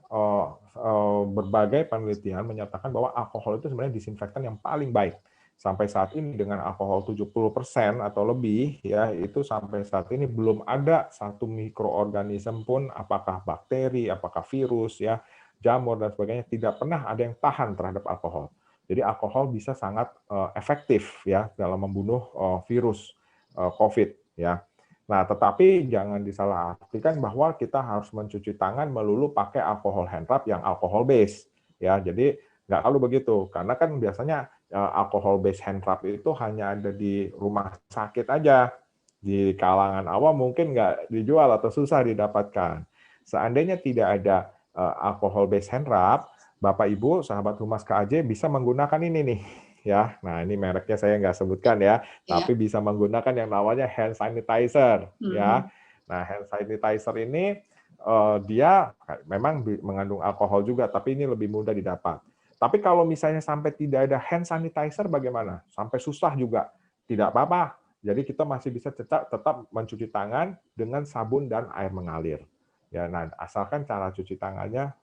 berbagai penelitian menyatakan bahwa alkohol itu sebenarnya disinfektan yang paling baik. Sampai saat ini dengan alkohol 70% atau lebih ya itu sampai saat ini belum ada satu mikroorganisme pun apakah bakteri, apakah virus ya jamur dan sebagainya tidak pernah ada yang tahan terhadap alkohol. Jadi alkohol bisa sangat efektif ya dalam membunuh virus COVID ya. Nah, tetapi jangan disalahartikan bahwa kita harus mencuci tangan melulu pakai alkohol hand rub yang alkohol base ya. Jadi nggak kalau begitu karena kan biasanya alkohol base hand rub itu hanya ada di rumah sakit aja. Di kalangan awam mungkin nggak dijual atau susah didapatkan. Seandainya tidak ada alkohol based hand rub, Bapak Ibu sahabat Humas KAJ bisa menggunakan ini nih ya. Nah, ini mereknya saya nggak sebutkan ya, tapi bisa menggunakan yang namanya hand sanitizer ya. Nah, hand sanitizer ini dia memang mengandung alkohol juga, tapi ini lebih mudah didapat. Tapi kalau misalnya sampai tidak ada hand sanitizer bagaimana? Sampai susah juga. Tidak apa-apa. Jadi kita masih bisa tetap mencuci tangan dengan sabun dan air mengalir. Ya, nah asalkan cara cuci tangannya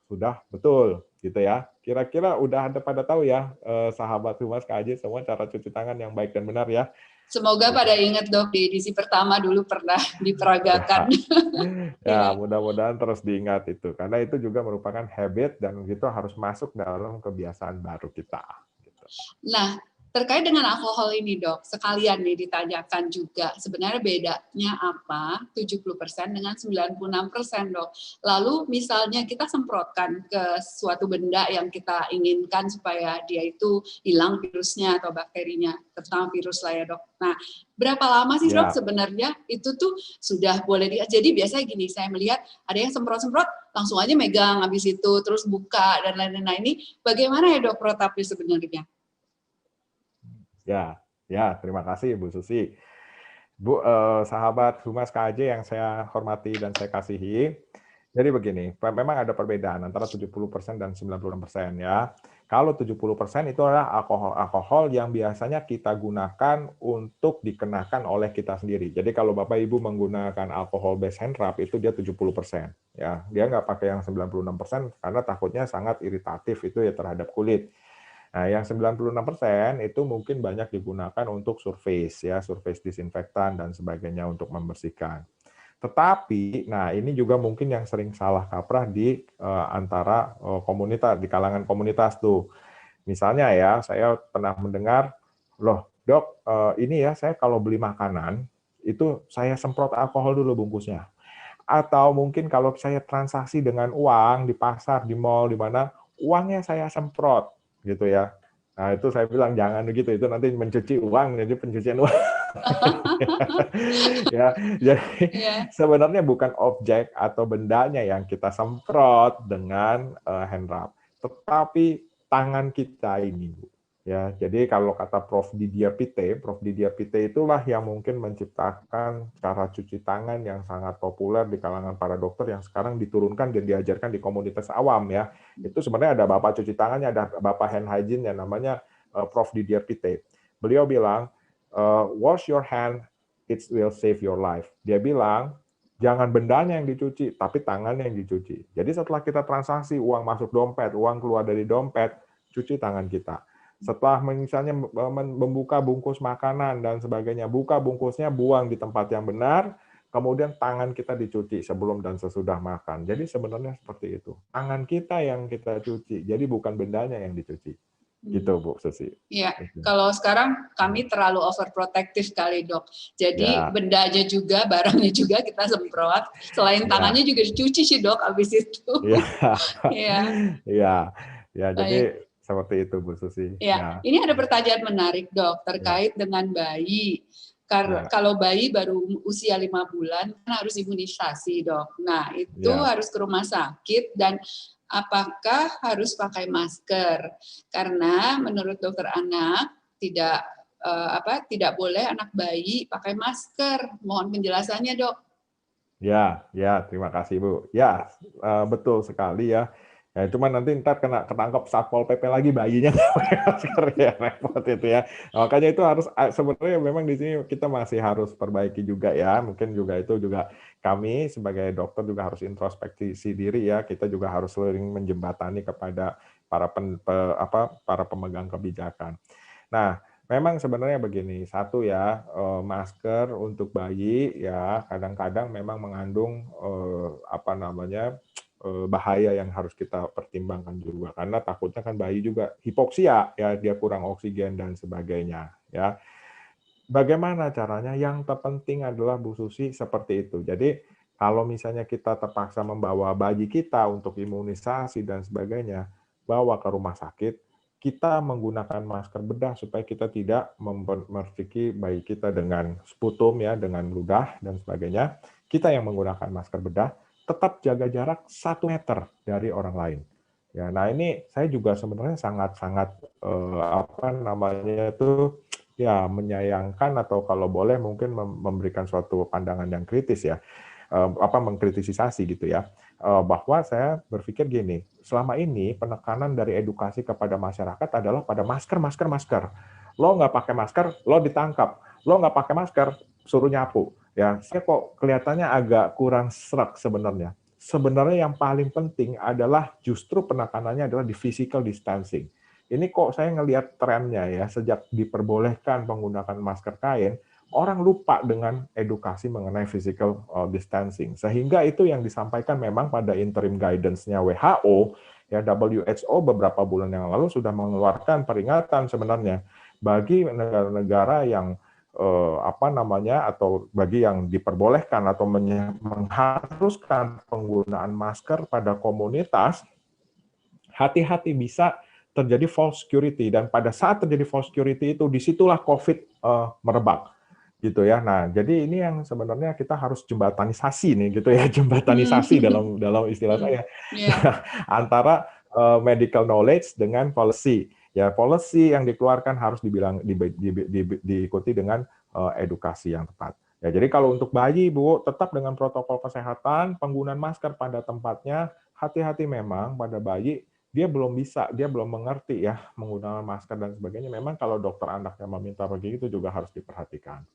sudah betul gitu ya. Kira-kira udah ada pada tahu ya, sahabat Humas KJ semua cara cuci tangan yang baik dan benar ya. Semoga Gitu. pada ingat dok, di edisi pertama dulu pernah diperagakan. Ya, mudah-mudahan terus diingat itu, karena itu juga merupakan habit dan itu harus masuk dalam kebiasaan baru kita. Gitu. Nah, terkait dengan alkohol ini dok, sekalian nih ditanyakan juga, sebenarnya bedanya apa 70% dengan 96% dok? Lalu misalnya kita semprotkan ke suatu benda yang kita inginkan supaya dia itu hilang virusnya atau bakterinya, terutama virus lah ya dok. Nah, berapa lama sih dok sebenarnya itu tuh sudah boleh jadi biasanya gini, saya melihat ada yang semprot-semprot, langsung aja megang habis itu, terus buka dan lain-lain. Nah ini bagaimana ya dok protapnya sebenarnya? Ya, terima kasih Bu Susi. Bu, sahabat Humas KJ yang saya hormati dan saya kasihi. Jadi begini, memang ada perbedaan antara 70% dan 96% ya. Kalau 70% itu adalah alkohol yang biasanya kita gunakan untuk dikenakan oleh kita sendiri. Jadi kalau Bapak Ibu menggunakan alkohol base hand rub itu dia 70%. Ya, dia nggak pakai yang 96% karena takutnya sangat iritatif itu ya terhadap kulit. Nah, yang 96% itu mungkin banyak digunakan untuk surface ya, surface disinfektan dan sebagainya untuk membersihkan. Tetapi, nah ini juga mungkin yang sering salah kaprah di antara komunitas, di kalangan komunitas tuh. Misalnya ya, saya pernah mendengar, loh dok, ini ya saya kalau beli makanan, itu saya semprot alkohol dulu bungkusnya. Atau mungkin kalau saya transaksi dengan uang di pasar, di mall, di mana, uangnya saya semprot gitu ya. Nah, itu saya bilang jangan begitu, itu nanti mencuci uang, jadi pencucian uang. Ya, jadi sebenarnya bukan objek atau bendanya yang kita semprot dengan hand rub, tetapi tangan kita ini, Bu. Ya, jadi kalau kata Prof. Didier Pittet itulah yang mungkin menciptakan cara cuci tangan yang sangat populer di kalangan para dokter yang sekarang diturunkan dan diajarkan di komunitas awam ya. Itu sebenarnya ada Bapak cuci tangannya, ada Bapak hand hygiene yang namanya Prof. Didier Pittet. Beliau bilang, wash your hand, it will save your life. Dia bilang, jangan bendanya yang dicuci, tapi tangannya yang dicuci. Jadi setelah kita transaksi, uang masuk dompet, uang keluar dari dompet, cuci tangan kita. Setelah misalnya membuka bungkus makanan dan sebagainya, buka bungkusnya, buang di tempat yang benar, kemudian tangan kita dicuci sebelum dan sesudah makan. Jadi sebenarnya seperti itu. Tangan kita yang kita cuci, jadi bukan bendanya yang dicuci. Gitu Bu Susi. Iya, kalau sekarang kami terlalu overprotective kali dok. Jadi bendanya juga, barangnya juga kita semprot. Selain tangannya juga dicuci sih dok abis itu. Iya, jadi seperti itu Bu Susi. Ya, ini ada pertanyaan menarik dok terkait dengan bayi. Karena kalau bayi baru usia 5 bulan kan harus imunisasi dok. Nah itu harus ke rumah sakit dan apakah harus pakai masker? Karena menurut dokter anak tidak boleh anak bayi pakai masker. Mohon penjelasannya dok. Ya, terima kasih Bu. Ya, betul sekali ya. Ya, cuman nanti ntar ketangkep Satpol PP lagi bayinya nggak pakai masker ya, repot itu ya. Nah, makanya itu harus sebenarnya memang di sini kita masih harus perbaiki juga ya. Mungkin juga itu juga kami sebagai dokter juga harus introspeksi diri ya. Kita juga harus sering menjembatani kepada para pemegang kebijakan. Nah, memang sebenarnya begini, satu ya, masker untuk bayi ya kadang-kadang memang mengandung bahaya yang harus kita pertimbangkan juga karena takutnya kan bayi juga hipoksia ya, dia kurang oksigen dan sebagainya ya. Bagaimana caranya? Yang terpenting adalah Bu Susi seperti itu. Jadi kalau misalnya kita terpaksa membawa bayi kita untuk imunisasi dan sebagainya, bawa ke rumah sakit, kita menggunakan masker bedah supaya kita tidak memerciki bayi kita dengan sputum ya, dengan ludah dan sebagainya. Kita yang menggunakan masker bedah tetap jaga jarak 1 meter dari orang lain. Ya, nah ini saya juga sebenarnya sangat-sangat menyayangkan atau kalau boleh mungkin memberikan suatu pandangan yang kritis ya, mengkritisisasi gitu ya, bahwa saya berpikir gini, selama ini penekanan dari edukasi kepada masyarakat adalah pada masker. Lo nggak pakai masker, lo ditangkap. Lo nggak pakai masker, suruh nyapu. Ya, saya kok kelihatannya agak kurang sreg sebenarnya. sebenarnya yang paling penting adalah justru penekanannya adalah di physical distancing. Ini kok saya ngelihat trennya ya, sejak diperbolehkan menggunakan masker kain, orang lupa dengan edukasi mengenai physical distancing. Sehingga itu yang disampaikan memang pada interim guidance-nya WHO, ya WHO beberapa bulan yang lalu sudah mengeluarkan peringatan sebenarnya bagi negara-negara yang atau bagi yang diperbolehkan atau mengharuskan penggunaan masker pada komunitas, hati-hati bisa terjadi false security, dan pada saat terjadi false security itu disitulah COVID merebak gitu ya. Nah, jadi ini yang sebenarnya kita harus jembatanisasi nih gitu ya, jembatanisasi dalam istilah saya antara medical knowledge dengan policy. Ya, policy yang dikeluarkan harus diikuti dengan edukasi yang tepat. Ya, jadi kalau untuk bayi, Bu, tetap dengan protokol kesehatan, penggunaan masker pada tempatnya, hati-hati memang pada bayi, dia belum mengerti ya menggunakan masker dan sebagainya. Memang kalau dokter anaknya meminta begitu juga harus diperhatikan.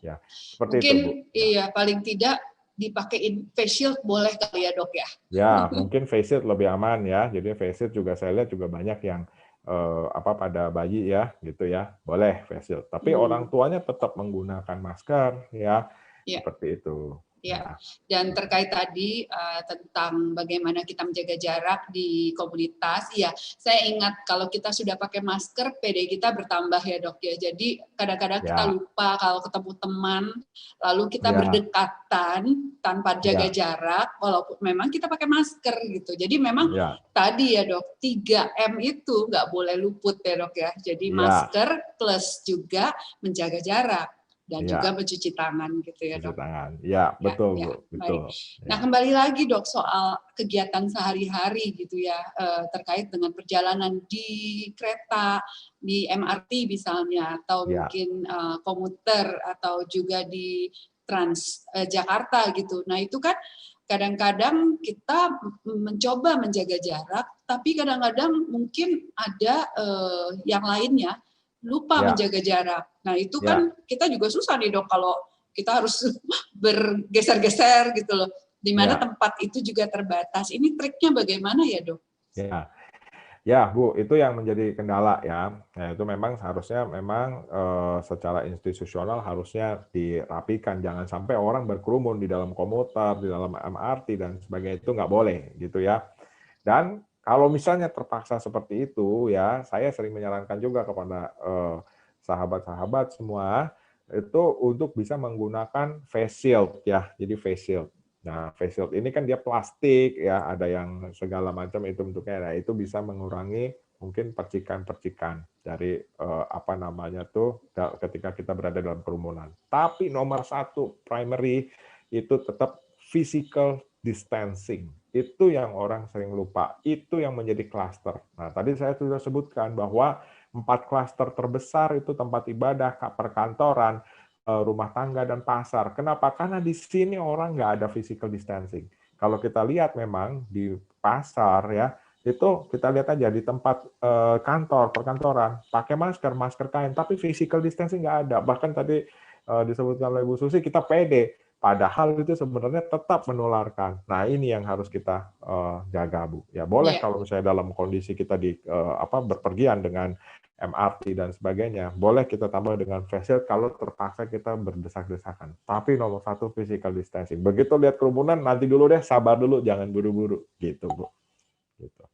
Ya, seperti mungkin itu, Bu. Iya, paling tidak dipakein face shield boleh kali ya, Dok ya. Ya, mungkin face shield lebih aman ya. Jadi face shield juga saya lihat juga banyak yang pada bayi ya, gitu ya. Boleh face shield. Tapi orang tuanya tetap menggunakan masker ya. Seperti itu. Ya, dan terkait tadi tentang bagaimana kita menjaga jarak di komunitas, ya saya ingat kalau kita sudah pakai masker, PD kita bertambah ya dok ya. Jadi kadang-kadang kita lupa kalau ketemu teman, lalu kita berdekatan tanpa jaga jarak, walaupun memang kita pakai masker gitu. Jadi memang tadi ya dok, 3M itu nggak boleh luput ya dok ya. Jadi masker plus juga menjaga jarak. Dan juga mencuci tangan gitu ya dok. Mencuci tangan, ya betul Bu, betul. Nah kembali lagi dok soal kegiatan sehari-hari gitu ya terkait dengan perjalanan di kereta, di MRT misalnya, atau mungkin komuter atau juga di Transjakarta gitu. Nah itu kan kadang-kadang kita mencoba menjaga jarak, tapi kadang-kadang mungkin ada yang lainnya lupa menjaga jarak. Nah itu kan kita juga susah nih dok kalau kita harus bergeser-geser gitu loh. Di mana tempat itu juga terbatas. Ini triknya bagaimana ya dok? Ya Bu, itu yang menjadi kendala ya. Nah, itu memang seharusnya secara institusional harusnya dirapikan. Jangan sampai orang berkerumun di dalam komuter, di dalam MRT dan sebagainya, itu nggak boleh gitu ya. Dan kalau misalnya terpaksa seperti itu ya, saya sering menyarankan juga kepada sahabat-sahabat semua itu untuk bisa menggunakan face shield ya. Jadi face shield. Nah, face shield ini kan dia plastik ya, ada yang segala macam itu bentuknya. Nah, itu bisa mengurangi mungkin percikan-percikan dari ketika kita berada dalam kerumunan. Tapi nomor satu primary itu tetap physical distancing. Itu yang orang sering lupa. Itu yang menjadi klaster. Nah, tadi saya sudah sebutkan bahwa 4 klaster terbesar itu tempat ibadah, perkantoran, rumah tangga, dan pasar. Kenapa? Karena di sini orang nggak ada physical distancing. Kalau kita lihat memang di pasar ya, itu kita lihat aja di tempat kantor, perkantoran, pakai masker kain, tapi physical distancing nggak ada. Bahkan tadi disebutkan oleh Bu Susi, kita pede. Padahal itu sebenarnya tetap menularkan. Nah, ini yang harus kita jaga, Bu. Ya, boleh kalau misalnya dalam kondisi kita berpergian dengan MRT dan sebagainya, boleh kita tambah dengan face shield kalau terpaksa kita berdesak-desakan. Tapi nomor satu physical distancing. Begitu lihat kerumunan, nanti dulu deh, sabar dulu, jangan buru-buru. Gitu, Bu. Gitu.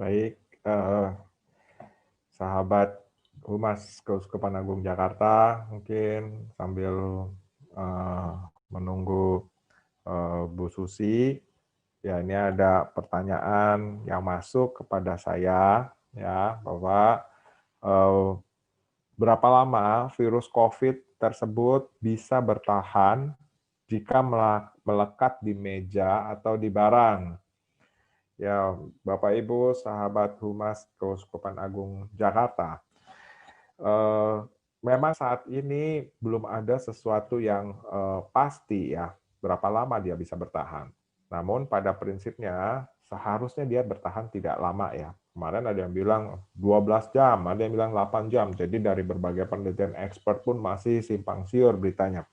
Baik, sahabat Humas Keuskupan Agung Jakarta, mungkin sambil menunggu Bu Susi, ya ini ada pertanyaan yang masuk kepada saya, ya bahwa berapa lama virus COVID tersebut bisa bertahan jika melekat di meja atau di barang. Ya, Bapak Ibu, sahabat Humas Keuskupan Agung Jakarta, memang saat ini belum ada sesuatu yang pasti ya, berapa lama dia bisa bertahan. Namun pada prinsipnya seharusnya dia bertahan tidak lama ya. Kemarin ada yang bilang 12 jam, ada yang bilang 8 jam. Jadi dari berbagai penelitian expert pun masih simpang siur beritanya.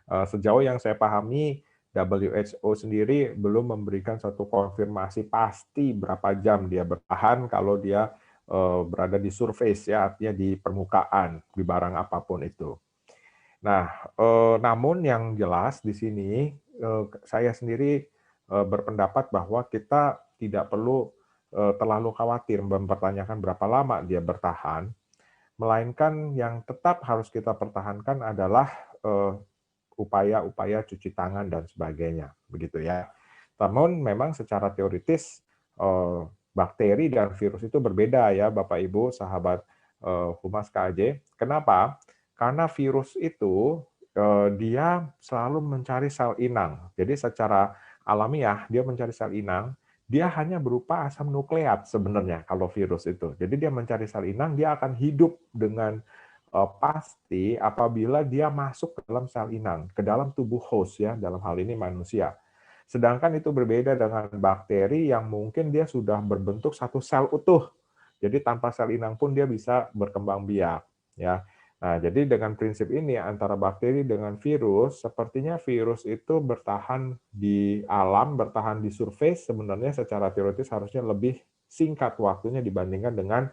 Sejauh yang saya pahami, WHO sendiri belum memberikan satu konfirmasi pasti berapa jam dia bertahan kalau dia berada di surface ya, artinya di permukaan, di barang apapun itu. Nah, namun yang jelas di sini saya sendiri berpendapat bahwa kita tidak perlu terlalu khawatir mempertanyakan berapa lama dia bertahan, melainkan yang tetap harus kita pertahankan adalah upaya-upaya cuci tangan dan sebagainya, begitu ya. Namun memang secara teoritis bakteri dan virus itu berbeda ya, Bapak Ibu, sahabat Humas KAJ. Kenapa? Karena virus itu dia selalu mencari sel inang. Jadi secara alamiah dia mencari sel inang, dia hanya berupa asam nukleat sebenarnya kalau virus itu. Jadi dia mencari sel inang, dia akan hidup dengan pasti apabila dia masuk ke dalam sel inang, ke dalam tubuh host ya, dalam hal ini manusia. Sedangkan itu berbeda dengan bakteri yang mungkin dia sudah berbentuk satu sel utuh. Jadi tanpa sel inang pun dia bisa berkembang biak ya. Nah, jadi dengan prinsip ini antara bakteri dengan virus, sepertinya virus itu bertahan di alam, bertahan di surface sebenarnya secara teoritis harusnya lebih singkat waktunya dibandingkan dengan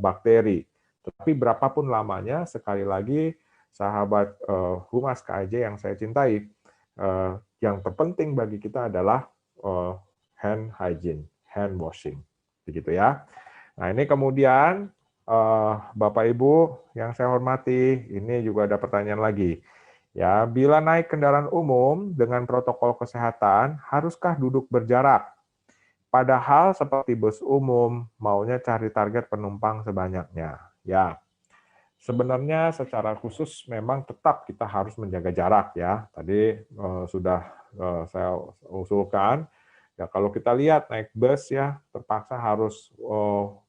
bakteri. Tetapi berapapun lamanya, sekali lagi, sahabat Humas KAJ yang saya cintai, yang terpenting bagi kita adalah hand hygiene, hand washing, begitu ya. Nah ini kemudian Bapak Ibu yang saya hormati, ini juga ada pertanyaan lagi. Ya, bila naik kendaraan umum dengan protokol kesehatan, haruskah duduk berjarak? Padahal seperti bus umum, maunya cari target penumpang sebanyaknya. Ya, sebenarnya secara khusus memang tetap kita harus menjaga jarak ya. Tadi sudah saya usulkan. Ya, kalau kita lihat naik bus ya, terpaksa harus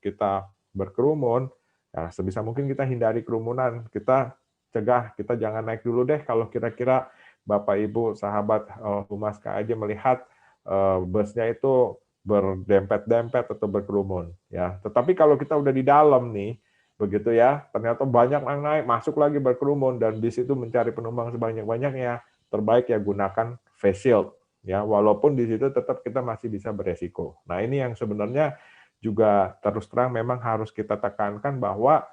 kita berkerumun. Ya, sebisa mungkin kita hindari kerumunan. Kita cegah, kita jangan naik dulu deh kalau kira-kira Bapak Ibu sahabat Humas KAJ melihat busnya itu berdempet-dempet atau berkerumun ya. Tetapi kalau kita udah di dalam nih, begitu ya, ternyata banyak yang naik, masuk lagi berkerumun dan bis itu mencari penumpang sebanyak-banyaknya, terbaik ya gunakan face shield ya, walaupun di situ tetap kita masih bisa beresiko. Nah, ini yang sebenarnya juga terus terang memang harus kita tekankan bahwa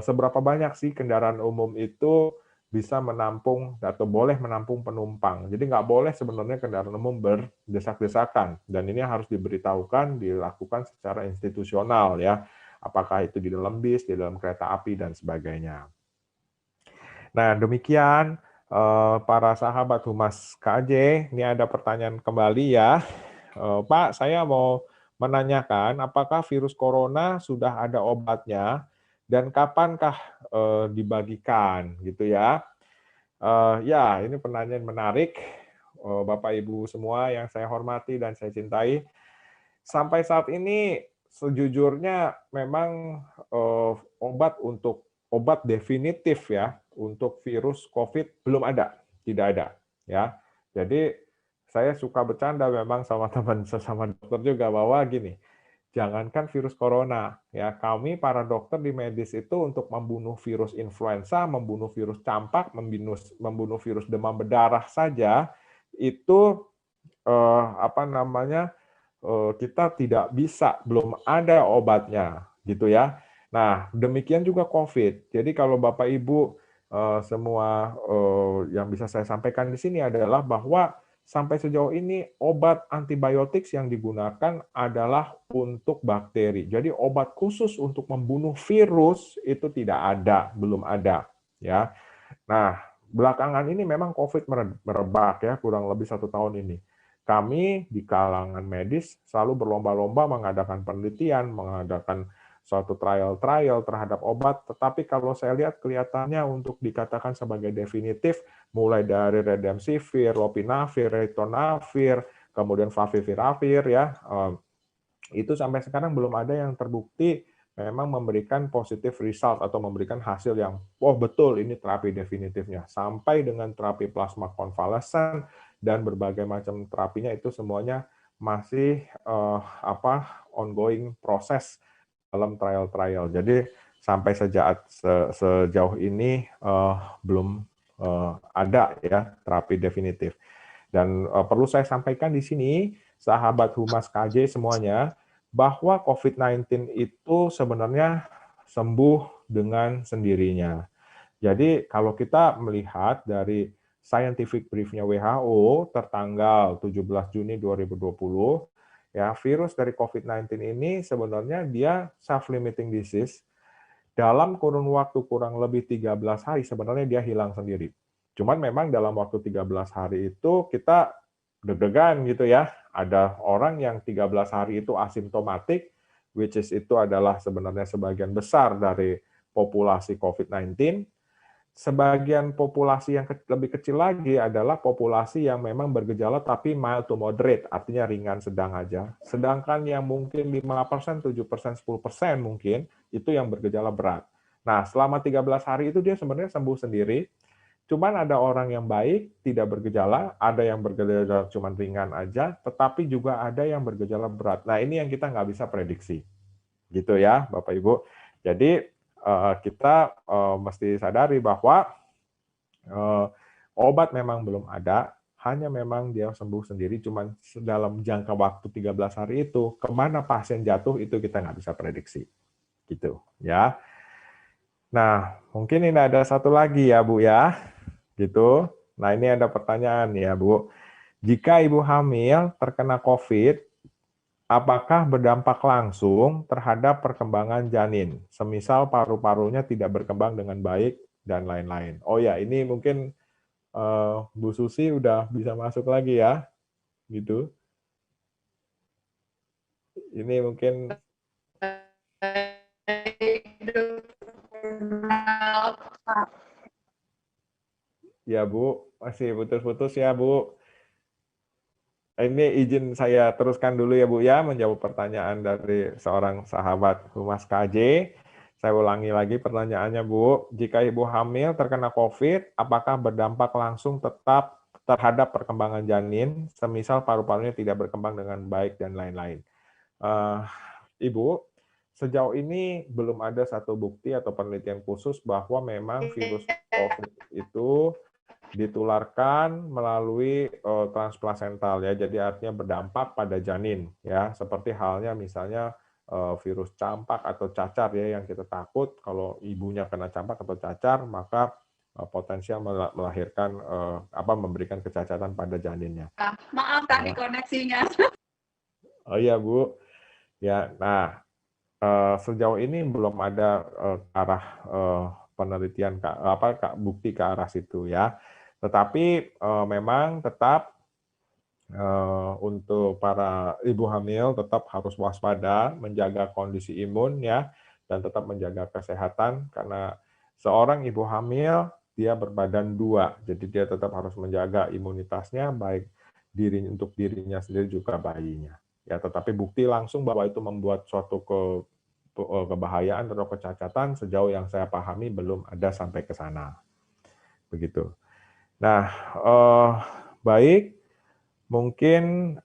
seberapa banyak sih kendaraan umum itu bisa menampung atau boleh menampung penumpang. Jadi nggak boleh sebenarnya kendaraan umum berdesak-desakan. Dan ini harus diberitahukan, dilakukan secara institusional ya. Apakah itu di dalam bis, di dalam kereta api, dan sebagainya. Nah, demikian para sahabat Humas KAJ. Ini ada pertanyaan kembali ya. Pak, saya mau menanyakan apakah virus corona sudah ada obatnya dan kapankah dibagikan gitu ya. Ya, ini pertanyaan menarik. Bapak Ibu semua yang saya hormati dan saya cintai. Sampai saat ini sejujurnya memang obat definitif ya untuk virus COVID belum ada, tidak ada ya. Jadi saya suka bercanda memang sama teman sesama dokter juga bahwa gini, jangankan virus corona, ya kami para dokter di medis itu untuk membunuh virus influenza, membunuh virus campak, membunuh virus demam berdarah saja itu kita tidak bisa, belum ada obatnya, gitu ya. Nah, demikian juga COVID. Jadi kalau Bapak Ibu semua yang bisa saya sampaikan di sini adalah bahwa sampai sejauh ini obat antibiotik yang digunakan adalah untuk bakteri. Jadi obat khusus untuk membunuh virus itu tidak ada, belum ada, ya. Nah, belakangan ini memang COVID merebak ya, kurang lebih 1 tahun ini. Kami di kalangan medis selalu berlomba-lomba mengadakan penelitian, mengadakan suatu trial terhadap obat, tetapi kalau saya lihat kelihatannya untuk dikatakan sebagai definitif, mulai dari Remdesivir, Lopinavir, Ritonavir, kemudian Favipiravir, ya, itu sampai sekarang belum ada yang terbukti memang memberikan positif result atau memberikan hasil yang, oh betul ini terapi definitifnya. Sampai dengan terapi plasma konvalesen dan berbagai macam terapinya itu semuanya masih ongoing proses dalam trial. Jadi sampai sejauh ini belum ada ya terapi definitif. Dan perlu saya sampaikan di sini, sahabat Humas KJ semuanya, bahwa COVID-19 itu sebenarnya sembuh dengan sendirinya. Jadi kalau kita melihat dari scientific brief-nya WHO tertanggal 17 Juni 2020, ya, virus dari COVID-19 ini sebenarnya dia self-limiting disease. Dalam kurun waktu kurang lebih 13 hari sebenarnya dia hilang sendiri. Cuman memang dalam waktu 13 hari itu kita deg-degan gitu ya. Ada orang yang 13 hari itu asimptomatik, which is itu adalah sebenarnya sebagian besar dari populasi COVID-19. Sebagian populasi yang lebih kecil lagi adalah populasi yang memang bergejala tapi mild to moderate, artinya ringan sedang aja. Sedangkan yang mungkin 5%, 7%, 10% mungkin, itu yang bergejala berat. Nah, selama 13 hari itu dia sebenarnya sembuh sendiri, cuman ada orang yang baik, tidak bergejala, ada yang bergejala cuman ringan aja, tetapi juga ada yang bergejala berat. Nah, ini yang kita nggak bisa prediksi. Gitu ya, Bapak Ibu. Jadi, kita mesti sadari bahwa obat memang belum ada, hanya memang dia sembuh sendiri, cuman dalam jangka waktu 13 hari itu, kemana pasien jatuh itu kita nggak bisa prediksi. Gitu ya. Nah, mungkin ini ada satu lagi ya Bu ya. Gitu. Nah, ini ada pertanyaan ya Bu. Jika ibu hamil terkena COVID, apakah berdampak langsung terhadap perkembangan janin? Semisal paru-parunya tidak berkembang dengan baik dan lain-lain. Oh ya, ini mungkin Bu Susi udah bisa masuk lagi ya, gitu. Ini mungkin. Ya Bu, masih putus-putus ya Bu. Ini izin saya teruskan dulu ya Bu ya, menjawab pertanyaan dari seorang sahabat Humas KJ. Saya ulangi lagi pertanyaannya Bu, jika Ibu hamil terkena COVID, apakah berdampak langsung tetap terhadap perkembangan janin, semisal paru-parunya tidak berkembang dengan baik dan lain-lain? Ibu, sejauh ini belum ada satu bukti atau penelitian khusus bahwa memang virus COVID itu ditularkan melalui transplasental ya, jadi artinya berdampak pada janin ya, seperti halnya misalnya virus campak atau cacar ya, yang kita takut kalau ibunya kena campak atau cacar maka potensial melahirkan memberikan kecacatan pada janinnya. Maaf tadi koneksinya. Oh iya Bu, ya. Nah, sejauh ini belum ada arah penelitian bukti ke arah situ ya. Tetapi memang tetap untuk para ibu hamil tetap harus waspada, menjaga kondisi imun ya, dan tetap menjaga kesehatan karena seorang ibu hamil dia berbadan 2, jadi dia tetap harus menjaga imunitasnya baik untuk dirinya sendiri juga bayinya. Ya, tetapi bukti langsung bahwa itu membuat suatu kebahayaan atau kecacatan sejauh yang saya pahami belum ada sampai ke sana. Begitu. Nah, baik, mungkin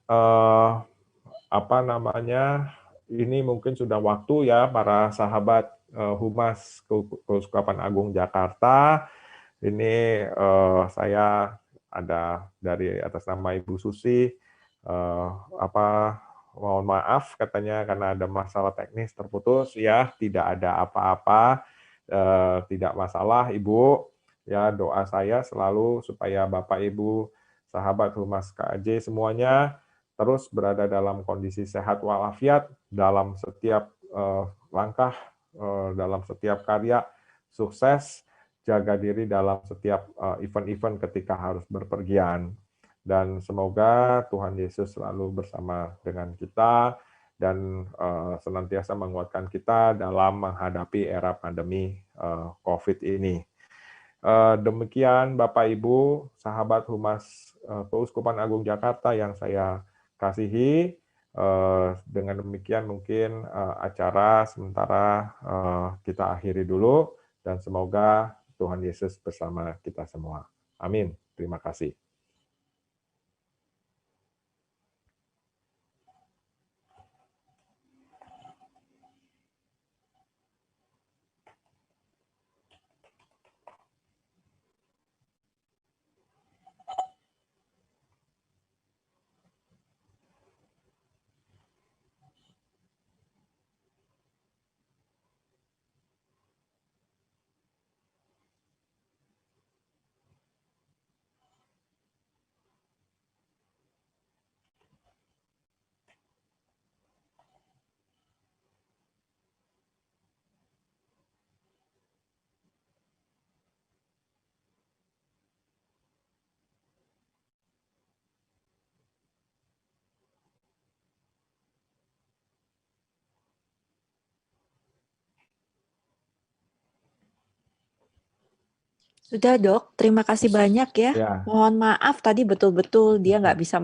ini mungkin sudah waktu ya para sahabat Humas Keuskupan Agung Jakarta. Ini saya ada dari atas nama Ibu Susi, mohon maaf katanya karena ada masalah teknis terputus ya, tidak ada apa-apa, tidak masalah Ibu. Ya, doa saya selalu supaya Bapak Ibu sahabat Humas KAJ semuanya terus berada dalam kondisi sehat walafiat dalam setiap langkah, dalam setiap karya, sukses, jaga diri dalam setiap event-event ketika harus berpergian. Dan semoga Tuhan Yesus selalu bersama dengan kita dan senantiasa menguatkan kita dalam menghadapi era pandemi COVID ini. Demikian Bapak Ibu, sahabat Humas Keuskupan Agung Jakarta yang saya kasihi. Dengan demikian mungkin acara sementara kita akhiri dulu dan semoga Tuhan Yesus bersama kita semua. Amin. Terima kasih. Sudah, Dok. Terima kasih banyak ya. Ya. Mohon maaf tadi betul-betul dia nggak bisa